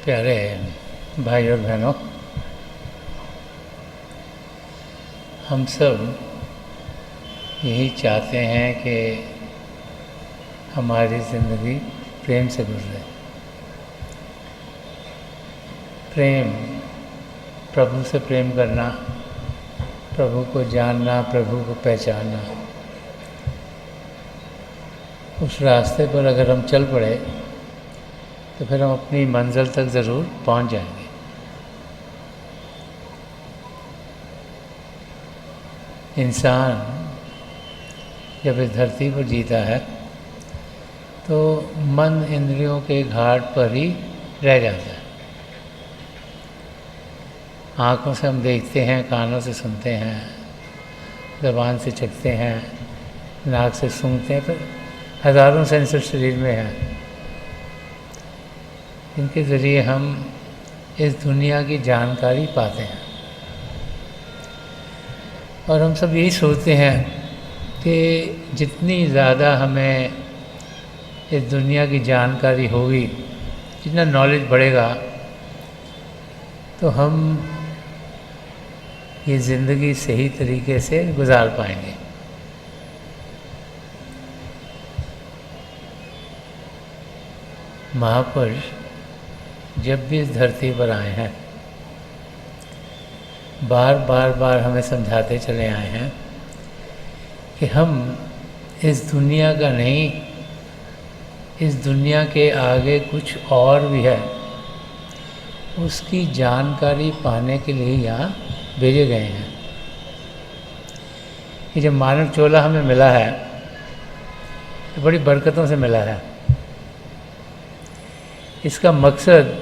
प्यारे भाई और बहनों, हम सब यही चाहते हैं कि हमारी ज़िंदगी प्रेम से गुजरे। प्रेम, प्रभु से प्रेम करना, प्रभु को जानना, प्रभु को पहचानना। उस रास्ते पर अगर हम चल पड़े तो फिर हम अपनी मंजिल तक ज़रूर पहुंच जाएंगे। इंसान जब इस धरती पर जीता है तो मन इंद्रियों के घाट पर ही रह जाता है। आँखों से हम देखते हैं, कानों से सुनते हैं, ज़बान से चखते हैं, नाक से सूंघते हैं, तो हज़ारों सेंसर शरीर में हैं, इनके ज़रिए हम इस दुनिया की जानकारी पाते हैं। और हम सब यही सोचते हैं कि जितनी ज़्यादा हमें इस दुनिया की जानकारी होगी, जितना नॉलेज बढ़ेगा, तो हम ये ज़िंदगी सही तरीके से गुजार पाएंगे। महापुरुष जब भी इस धरती पर आए हैं, बार हमें समझाते चले आए हैं कि हम इस दुनिया का नहीं, इस दुनिया के आगे कुछ और भी है, उसकी जानकारी पाने के लिए यहाँ भेजे गए हैं। ये जब मानव चोला हमें मिला है तो बड़ी बरकतों से मिला है। इसका मकसद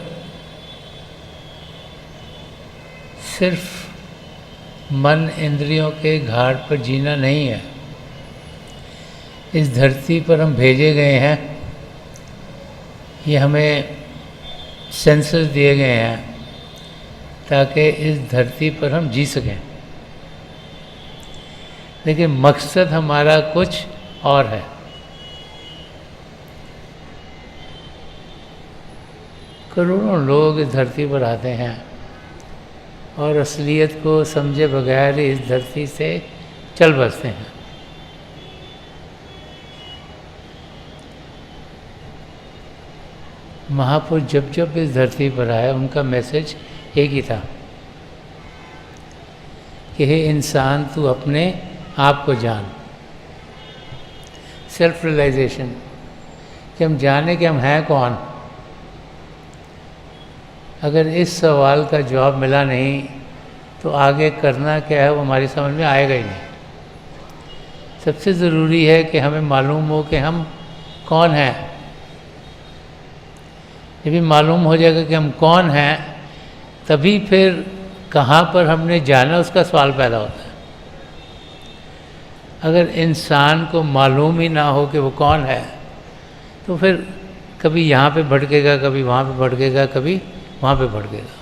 सिर्फ मन इंद्रियों के घाट पर जीना नहीं है। इस धरती पर हम भेजे गए हैं, ये हमें सेंसस दिए गए हैं ताकि इस धरती पर हम जी सकें, लेकिन मकसद हमारा कुछ और है। करोड़ों लोग इस धरती पर आते हैं और असलियत को समझे बगैर इस धरती से चल बसते हैं। महापुरुष जब इस धरती पर आए, उनका मैसेज एक ही था कि हे इंसान, तू अपने आप को जान। सेल्फ रियलाइजेशन, कि हम जाने कि हम हैं कौन। अगर इस सवाल का जवाब मिला नहीं तो आगे करना क्या है वो हमारी समझ में आएगा ही नहीं। सबसे ज़रूरी है कि हमें मालूम हो कि हम कौन हैं। जब भी मालूम हो जाएगा कि हम कौन हैं, तभी फिर कहाँ पर हमने जाना उसका सवाल पैदा होता है। अगर इंसान को मालूम ही ना हो कि वो कौन है, तो फिर कभी यहाँ पे भटकेगा, कभी वहाँ पे भटकेगा, कभी वहाँ पे भटकेगा।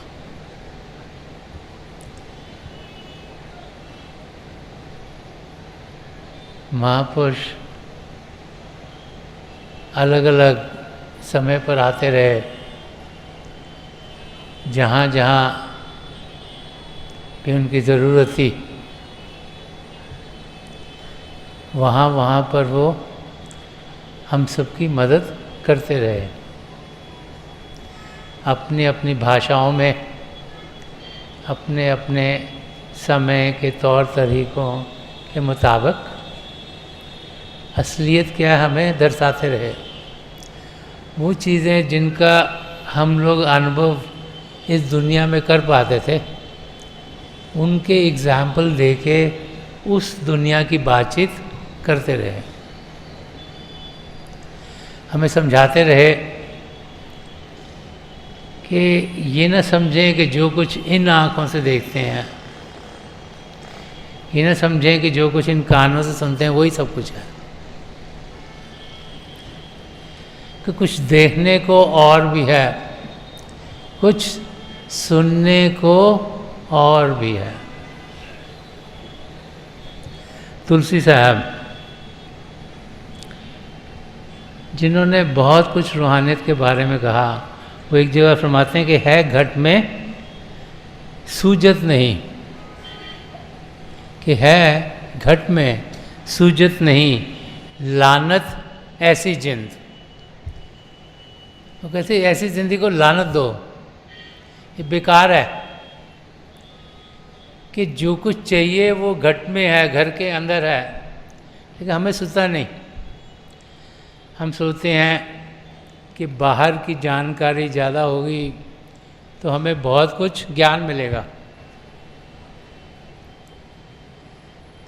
महापुरुष अलग अलग समय पर आते रहे, जहाँ जहाँ भी उनकी ज़रूरत थी, वहाँ वहाँ पर वो हम सबकी मदद करते रहे। अपनी अपनी भाषाओं में, अपने अपने समय के तौर तरीक़ों के मुताबिक असलियत क्या हमें दर्शाते रहे। वो चीज़ें जिनका हम लोग अनुभव इस दुनिया में कर पाते थे, उनके एग्ज़ाम्पल देके उस दुनिया की बातचीत करते रहे। हमें समझाते रहे कि ये ना समझें कि जो कुछ इन आँखों से देखते हैं, ये ना समझें कि जो कुछ इन कानों से सुनते हैं वही सब कुछ है। कि कुछ देखने को और भी है, कुछ सुनने को और भी है। तुलसी साहब, जिन्होंने बहुत कुछ रूहानियत के बारे में कहा, वो एक जगह फरमाते हैं कि है घट में सूजत नहीं, कि है घट में सूजत नहीं, लानत ऐसी जिंद। वो कहते ऐसी जिंदगी को लानत दो, ये बेकार है, कि जो कुछ चाहिए वो घट में है, घर के अंदर है, लेकिन हमें सोचता नहीं। हम सोचते हैं कि बाहर की जानकारी ज़्यादा होगी तो हमें बहुत कुछ ज्ञान मिलेगा।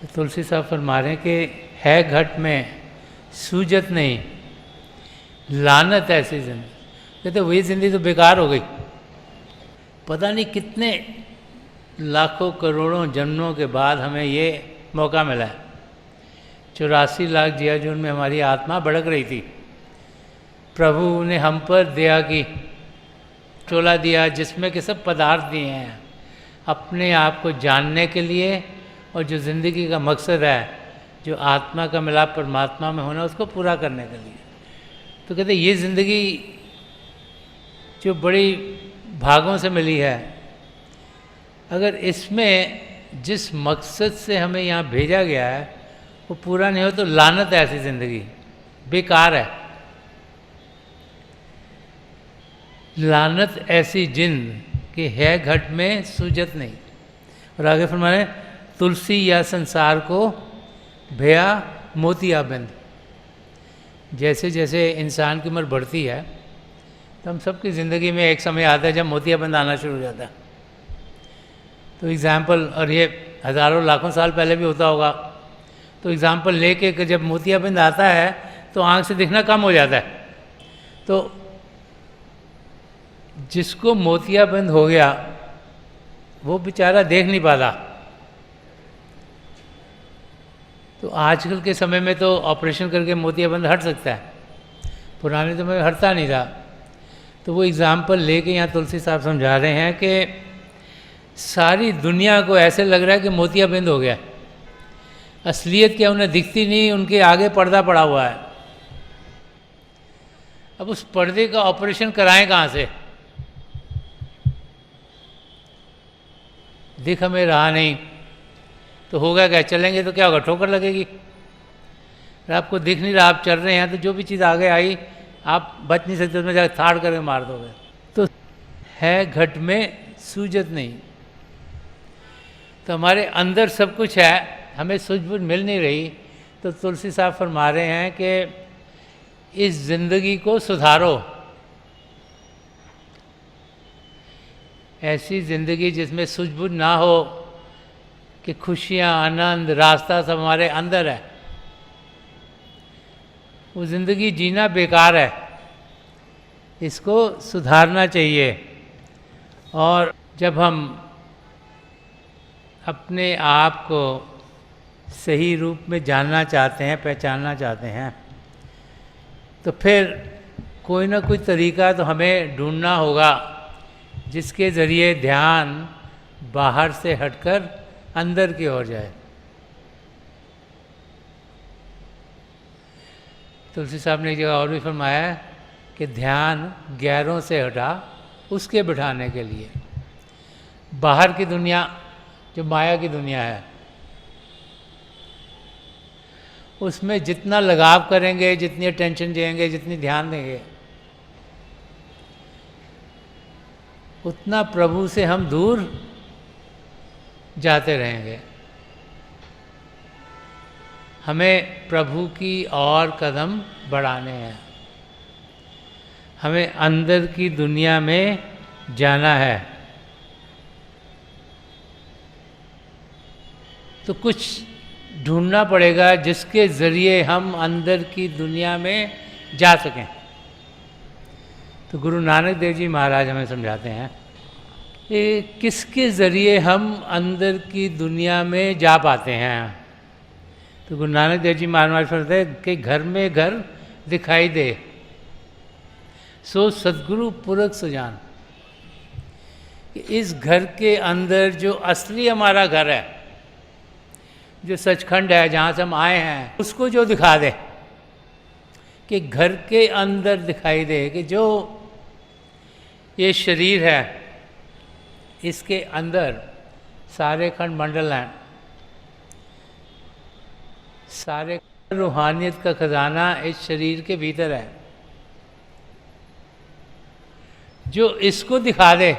तो तुलसी साहब फरमा रहे हैं कि है घट में सूजत नहीं, लानत ऐसी जिंदगी। कहते वही ज़िंदगी तो बेकार हो गई। पता नहीं कितने लाखों करोड़ों जन्मों के बाद हमें ये मौका मिला है। 84 लाख जिया जून में हमारी आत्मा भड़क रही थी, प्रभु ने हम पर दया की, चोला दिया जिसमें कि सब पदार्थ दिए हैं अपने आप को जानने के लिए, और जो ज़िंदगी का मकसद है, जो आत्मा का मिलाप परमात्मा में होना, उसको पूरा करने के लिए। तो कहते ये ज़िंदगी जो बड़ी भागों से मिली है, अगर इसमें जिस मकसद से हमें यहाँ भेजा गया है वो पूरा नहीं हो तो लानत है ऐसी ज़िंदगी, बेकार है। लानत ऐसी जिंद कि है घट में सूजत नहीं। और आगे फरमाने तुलसी या संसार को भया मोतियाबिंद। जैसे जैसे इंसान की उम्र बढ़ती है तो हम सबकी ज़िंदगी में एक समय आता है जब मोतियाबिंद आना शुरू हो जाता है। तो एग्ज़ाम्पल, और ये हज़ारों लाखों साल पहले भी होता होगा, तो एग्ज़ाम्पल लेके कि जब मोतियाबिंद आता है तो आँख से दिखना कम हो जाता है। तो जिसको मोतियाबिंद हो गया वो बेचारा देख नहीं पाता। तो आजकल के समय में तो ऑपरेशन करके मोतियाबिंद हट सकता है, पुराने समय में हटता नहीं था। तो वो एग्ज़ाम्पल लेके यहाँ तुलसी साहब समझा रहे हैं कि सारी दुनिया को ऐसे लग रहा है कि मोतियाबिंद हो गया, असलियत क्या उन्हें दिखती नहीं, उनके आगे पर्दा पड़ा हुआ है। अब उस पर्दे का ऑपरेशन कराएं कहाँ से? दिख हमें रहा नहीं तो होगा क्या? चलेंगे तो क्या होगा? ठोकर लगेगी। और आपको दिख नहीं रहा, आप चल रहे हैं तो जो भी चीज़ आगे आई आप बच नहीं सकते, उसमें जाकर थाड़ करके मार दोगे। तो है घट में सूजत नहीं। तो हमारे अंदर सब कुछ है, हमें सूझबूझ मिल नहीं रही। तो तुलसी साहब फरमा रहे हैं कि इस ज़िंदगी को सुधारो, ऐसी ज़िंदगी जिसमें सूझबूझ ना हो, कि खुशियाँ, आनंद, रास्ता सब हमारे अंदर है। वो ज़िंदगी जीना बेकार है, इसको सुधारना चाहिए। और जब हम अपने आप को सही रूप में जानना चाहते हैं, पहचानना चाहते हैं, तो फिर कोई ना कोई तरीका तो हमें ढूंढना होगा जिसके ज़रिए ध्यान बाहर से हटकर अंदर की ओर जाए। तुलसी साहब ने एक जगह और भी फरमाया है कि ध्यान गैरों से हटा उसके बिठाने के लिए। बाहर की दुनिया जो माया की दुनिया है, उसमें जितना लगाव करेंगे, जितनी अटेंशन देंगे, जितनी ध्यान देंगे, उतना प्रभु से हम दूर जाते रहेंगे। हमें प्रभु की और कदम बढ़ाने हैं, हमें अंदर की दुनिया में जाना है। तो कुछ ढूंढना पड़ेगा जिसके ज़रिए हम अंदर की दुनिया में जा सकें। तो गुरु नानक देव जी महाराज हमें समझाते हैं कि किसके ज़रिए हम अंदर की दुनिया में जा पाते हैं। तो गुरु नानक देव जी महाराज फरमाते हैं कि घर में घर दिखाई दे, सो सद्गुरु पुरख सुजान। कि इस घर के अंदर जो असली हमारा घर है, जो सचखंड है, जहाँ से हम आए हैं, उसको जो दिखा दे, कि घर के अंदर दिखाई दे, कि जो ये शरीर है, इसके अंदर सारे खंड मंडल हैं, सारे रूहानियत का खजाना इस शरीर के भीतर है। जो इसको दिखा दे,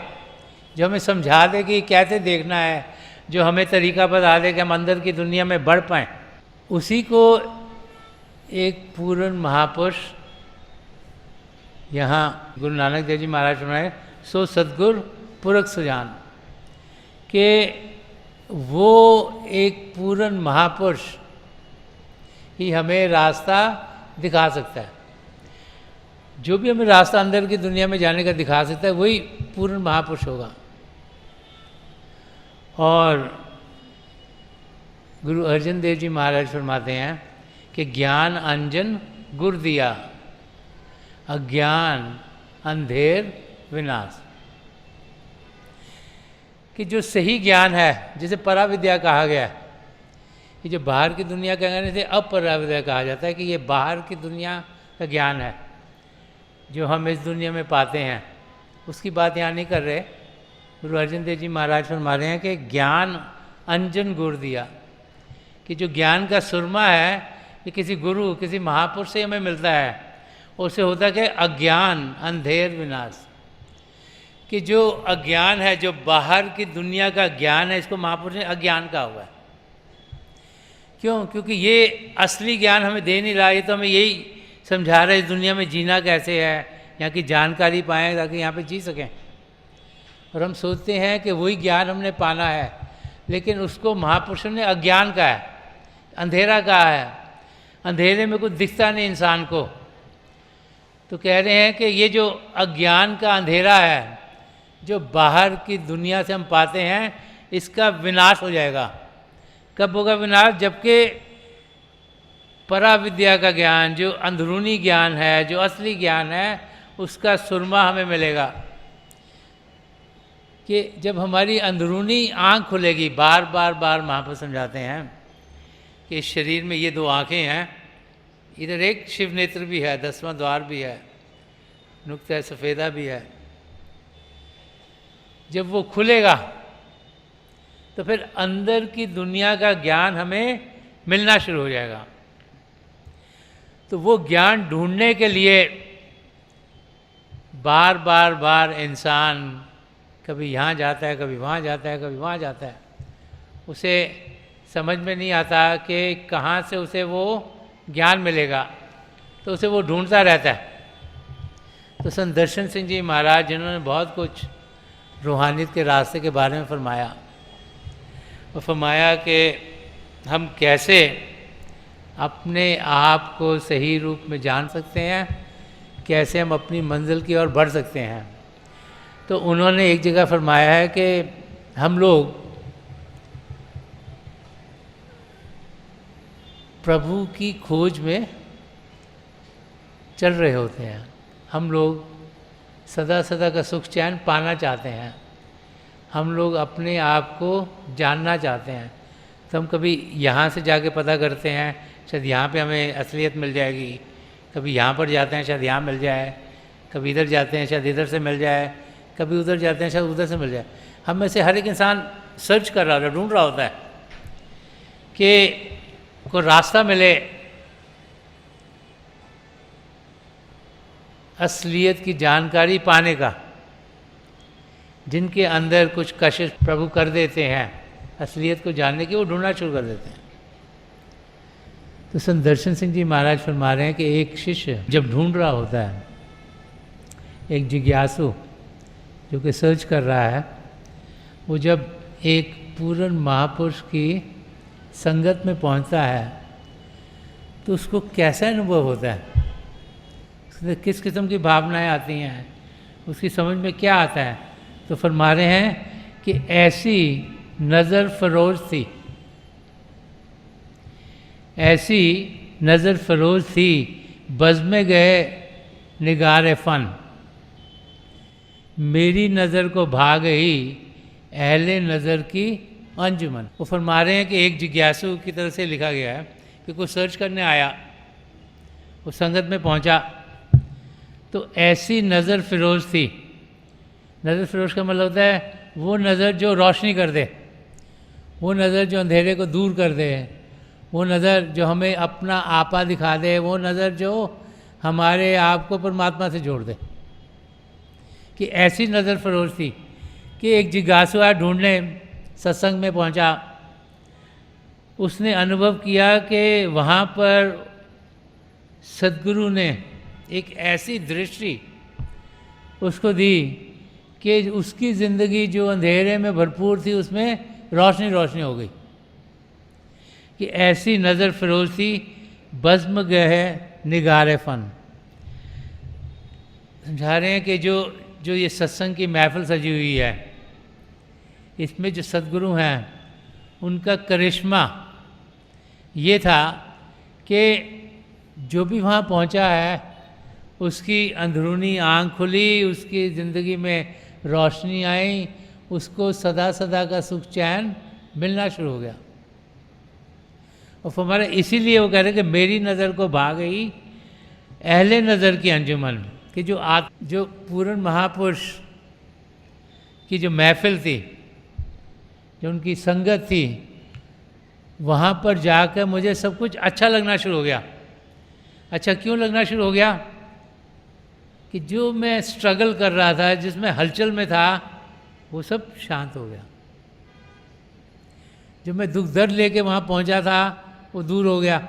जो हमें समझा दे कि कैसे देखना है, जो हमें तरीका बता दे कि हम अंदर की दुनिया में बढ़ पाएँ, उसी को एक पूर्ण महापुरुष यहाँ गुरु नानक देव जी महाराज फरमाए, सो सदगुरु पुरख सुजान, कि वो एक पूर्ण महापुरुष ही हमें रास्ता दिखा सकता है। जो भी हमें रास्ता अंदर की दुनिया में जाने का दिखा सकता है वही पूर्ण महापुरुष होगा। और गुरु अर्जन देव जी महाराज फरमाते हैं कि ज्ञान अंजन गुर दिया, अज्ञान अंधेर विनाश, कि जो सही ज्ञान है, जिसे पराविद्या कहा गया है, कि जो बाहर की दुनिया का ज्ञान इसे अपराविद्या कहा जाता है, कि ये बाहर की दुनिया का ज्ञान है जो हम इस दुनिया में पाते हैं, उसकी बात यहाँ नहीं कर रहे। गुरु अर्जन देव जी महाराज फरमा रहे हैं कि ज्ञान अंजन गुर दिया, कि जो ज्ञान का सुरमा है ये किसी गुरु, किसी महापुरुष से हमें मिलता है, उससे होता है कि अज्ञान अंधेर विनाश, कि जो अज्ञान है, जो बाहर की दुनिया का ज्ञान है, इसको महापुरुष ने अज्ञान कहा हुआ है। क्यों? क्योंकि ये असली ज्ञान हमें दे नहीं रहा, ये तो हमें यही समझा रहा है इस दुनिया में जीना कैसे है, यहाँ की जानकारी पाएँ ताकि यहाँ पे जी सकें। और हम सोचते हैं कि वही ज्ञान हमने पाना है, लेकिन उसको महापुरुषों ने अज्ञान कहा है, अंधेरा कहा है। अंधेरे में कुछ दिखता नहीं इंसान को, तो कह रहे हैं कि ये जो अज्ञान का अंधेरा है, जो बाहर की दुनिया से हम पाते हैं, इसका विनाश हो जाएगा। कब होगा विनाश? जबकि पराविद्या का ज्ञान, जो अंदरूनी ज्ञान है, जो असली ज्ञान है, उसका सुरमा हमें मिलेगा। कि जब हमारी अंदरूनी आँख खुलेगी, बार बार महापुरुष समझाते हैं कि इस शरीर में ये दो आँखें हैं, इधर एक शिव नेत्र भी है, 10वां द्वार भी है, नुक्ता सफ़ेदा भी है। जब वो खुलेगा तो फिर अंदर की दुनिया का ज्ञान हमें मिलना शुरू हो जाएगा। तो वो ज्ञान ढूंढने के लिए बार बार इंसान कभी यहाँ जाता है, कभी वहाँ जाता है, कभी वहाँ जाता है। उसे समझ में नहीं आता कि कहाँ से उसे वो ज्ञान मिलेगा, तो उसे वो ढूंढता रहता है। तो संत दर्शन सिंह जी महाराज, जिन्होंने बहुत कुछ रूहानियत के रास्ते के बारे में फरमाया, और फरमाया कि हम कैसे अपने आप को सही रूप में जान सकते हैं, कैसे हम अपनी मंजिल की ओर बढ़ सकते हैं। तो उन्होंने एक जगह फरमाया है कि हम लोग प्रभु की खोज में चल रहे होते हैं। हम लोग सदा सदा का सुख चैन पाना चाहते हैं, हम लोग अपने आप को जानना चाहते हैं। तो हम कभी यहाँ से जाके पता करते हैं, शायद यहाँ पे हमें असलियत मिल जाएगी, कभी यहाँ पर जाते हैं शायद यहाँ मिल जाए, कभी इधर जाते हैं शायद इधर से मिल जाए, कभी उधर जाते हैं शायद उधर से मिल जाए। हम में से हर एक इंसान सर्च कर रहा होता है, ढूंढ रहा होता है कि कोई रास्ता मिले असलियत की जानकारी पाने का। जिनके अंदर कुछ कशिश प्रभु कर देते हैं असलियत को जानने की, वो ढूंढना शुरू कर देते हैं। तो संत दर्शन सिंह जी महाराज फरमा रहे हैं कि एक शिष्य जब ढूंढ रहा होता है, एक जिज्ञासु जो कि सर्च कर रहा है, वो जब एक पूर्ण महापुरुष की संगत में पहुंचता है तो उसको कैसा अनुभव होता है, उसमें किस किस्म की भावनाएं आती हैं, उसकी समझ में क्या आता है। तो फरमा रहे हैं कि ऐसी नज़र फरोज थी, ऐसी नज़र फरोज थी, बज़्म गए निगार फ़न, मेरी नज़र को भा गई अहले नज़र की अंजुमन। वो फरमा रहे हैं कि एक जिज्ञासु की तरफ से लिखा गया है कि कोई सर्च करने आया, वो संगत में पहुंचा, तो ऐसी नज़र फिरोज थी नज़र फरोश का मतलब होता है वो नज़र जो रोशनी कर दे, वो नज़र जो अंधेरे को दूर कर दे, वो नज़र जो हमें अपना आपा दिखा दे, वो नज़र जो हमारे आप को परमात्मा से जोड़ दे। कि ऐसी नज़र फरोश थी कि एक जिज्ञासु आया ढूंढने, सत्संग में पहुंचा, उसने अनुभव किया कि वहाँ पर सद्गुरु ने एक ऐसी दृष्टि उसको दी कि उसकी ज़िंदगी जो अंधेरे में भरपूर थी उसमें रोशनी रोशनी हो गई। कि ऐसी नज़र फरोश थी, बज़्म गए निगारे फ़न। समझा रहे हैं कि जो ये सत्संग की महफिल सजी हुई है, इसमें जो सद्गुरु हैं उनका करिश्मा ये था कि जो भी वहाँ पहुँचा है उसकी अंदरूनी आँख खुली, उसकी ज़िंदगी में रोशनी आई, उसको सदा सदा का सुख चैन मिलना शुरू हो गया। और हमारा इसीलिए वो कह रहे कि मेरी नज़र को भा गई अहले नज़र की अंजुमन। कि जो पूर्ण महापुरुष की जो महफिल थी, जो उनकी संगत थी, वहाँ पर जाकर मुझे सब कुछ अच्छा लगना शुरू हो गया। अच्छा क्यों लगना शुरू हो गया? कि जो मैं स्ट्रगल कर रहा था, जिसमें हलचल में था, वो सब शांत हो गया। जो मैं दुख दर्द लेके वहाँ पहुँचा था वो दूर हो गया।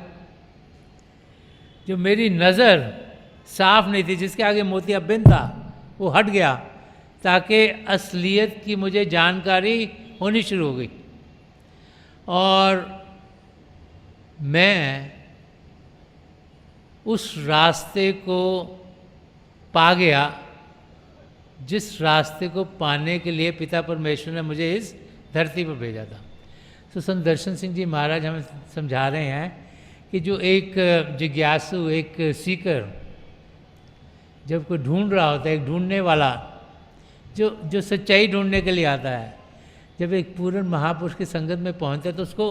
जो मेरी नज़र साफ नहीं थी, जिसके आगे मोतियाबिंद था, वो हट गया, ताकि असलियत की मुझे जानकारी होनी शुरू हो गई। और मैं उस रास्ते को पा गया जिस रास्ते को पाने के लिए पिता परमेश्वर ने मुझे इस धरती पर भेजा था। तो संत दर्शन सिंह जी महाराज हमें समझा रहे हैं कि जो एक जिज्ञासु, एक सीकर जब कोई ढूंढ रहा होता है, एक ढूंढने वाला जो सच्चाई ढूंढने के लिए आता है, जब एक पूर्ण महापुरुष की संगत में पहुंचता है तो उसको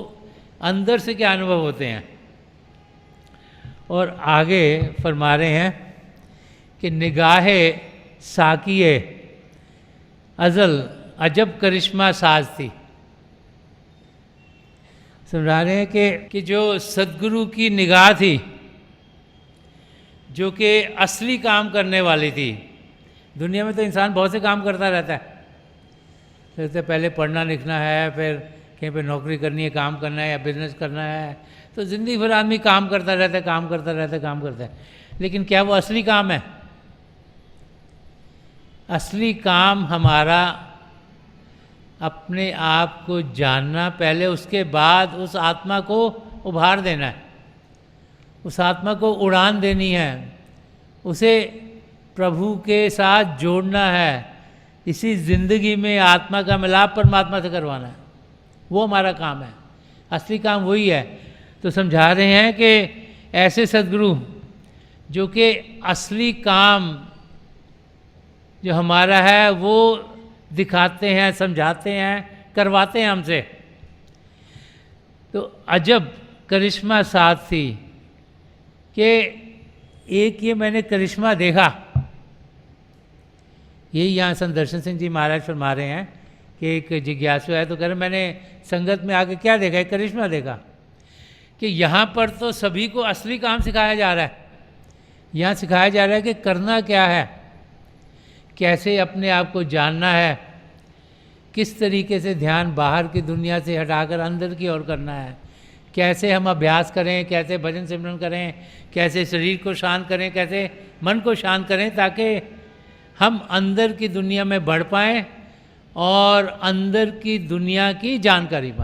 अंदर से क्या अनुभव होते हैं। और आगे फरमा रहे हैं कि निगाहे साकिए अजल अजब करिश्मा साज थी। समझा रहे हैं कि जो सद्गुरु की निगाह थी, जो कि असली काम करने वाली थी। दुनिया में तो इंसान बहुत से काम करता रहता है, जैसे पहले पढ़ना लिखना है, फिर कहीं पे नौकरी करनी है, काम करना है, या बिजनेस करना है, तो ज़िंदगी भर आदमी काम करता रहता है, काम करता रहता है, काम करता है। लेकिन क्या वो असली काम है? असली काम हमारा अपने आप को जानना पहले, उसके बाद उस आत्मा को उभार देना है, उस आत्मा को उड़ान देनी है, उसे प्रभु के साथ जोड़ना है, इसी ज़िंदगी में आत्मा का मिलाप परमात्मा से करवाना है। वो हमारा काम है, असली काम वही है। तो समझा रहे हैं कि ऐसे सद्गुरु जो कि असली काम जो हमारा है वो दिखाते हैं, समझाते हैं, करवाते हैं हमसे। तो अजब करिश्मा साथ थी कि एक ये मैंने करिश्मा देखा। यही यहाँ संत दर्शन सिंह जी महाराज फरमा रहे हैं कि एक जिज्ञासु है तो कह रहे मैंने संगत में आके क्या देखा? एक करिश्मा देखा कि यहाँ पर तो सभी को असली काम सिखाया जा रहा है। यहाँ सिखाया जा रहा है कि करना क्या है, कैसे अपने आप को जानना है, किस तरीके से ध्यान बाहर की दुनिया से हटाकर अंदर की ओर करना है, कैसे हम अभ्यास करें, कैसे भजन सिमरन करें, कैसे शरीर को शांत करें, कैसे मन को शांत करें, ताकि हम अंदर की दुनिया में बढ़ पाएँ और अंदर की दुनिया की जानकारी पाएँ।